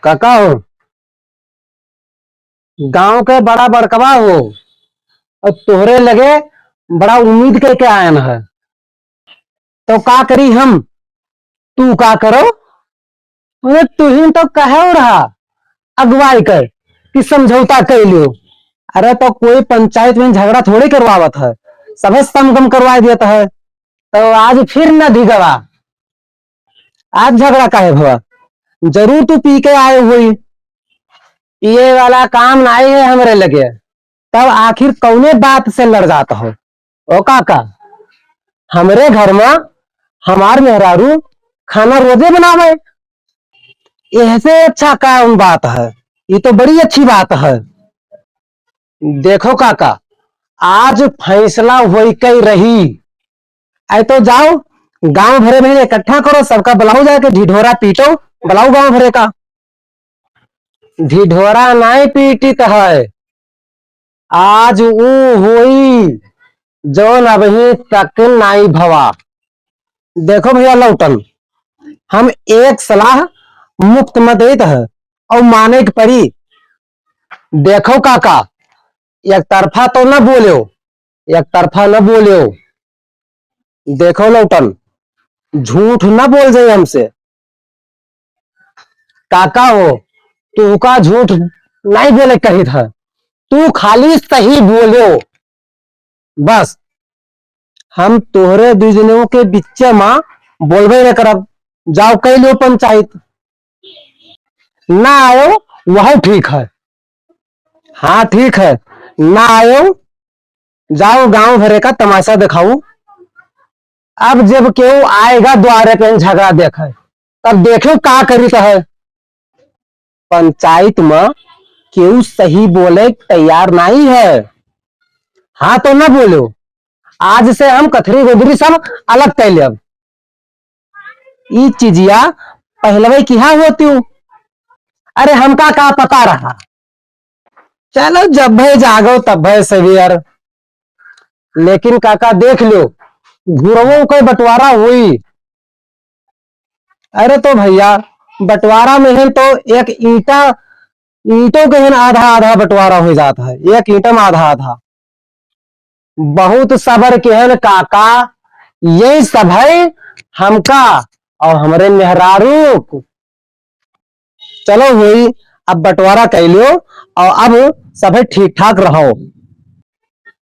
काका हो। गांव के बड़ा बड़कवा हो। और तोहरे लगे बड़ा उम्मीद करके आयन है। तो का करी हम। तू का करो। अरे तुहिन तो कहे रहा अगुवाई कर कि समझौता कर लियो। अरे तो कोई पंचायत में झगड़ा थोड़ी करवावत है। सभी समगम करवा देता है। तो आज फिर न धिगवा। आज झगड़ा काहे भवा। जरूर तू पी के आए हुई। पिए वाला काम नहीं है हमरे लगे। तब आखिर कौने बात से लड़ जाता हो। ओ काका, हमरे घर में हमार मेहरारू खाना रोजे बनावे। ऐसे अच्छा कौन बात है। ये तो बड़ी अच्छी बात है। देखो काका, आज फैसला होई कई रही। आई तो जाओ गांव भरे में इकट्ठा करो, सबका बुलाओ जाके ढिढोरा पीटो। बुलाओ गांव भरे का। ढिढोरा नहीं पीटित है। आज ऊ हुई जौन अभी तक नाई भवा। देखो भैया लौटन, हम एक सलाह मुफ्त में देते है और माने की पड़ी। देखो काका, एक तरफा तो न बोलो। एक तरफा न बोलो। देखो लौटन, झूठ न बोल जाए हमसे। काका हो, तू का झूठ नहीं बोले कही था। तू खाली सही बोलो बस। हम तोहरे दुजनों के बीच में बोलबे न करब। जाओ कह लो पंचायत। ना आयो वह ठीक है। हाँ ठीक है। ना आयो, जाओ गांव भरे का तमाशा दिखाओ। अब जब क्यों आएगा द्वारे पे झगड़ा देखे, तब देखो का करी है। पंचायत में क्यों सही बोले तैयार नहीं है। हाँ तो ना बोलो। आज से हम कथरी गोदरी सब अलग कर ले। ये चीजिया पहलवे किया होती हूँ। अरे हमका का पता रहा। चलो जब भय जागो तब भय सवेर। लेकिन काका देख लो, गुरवों को बंटवारा हुई। अरे तो भैया, बंटवारा में है तो एक ईंटों के है आधा आधा बंटवारा हो जाता है। एक ईंटम आधा आधा। बहुत सबर के है काका। यही सब है हमका और हमरे मेहरारू। चलो हुई, अब बंटवारा कर लो और अब सब ठीक ठाक रहो।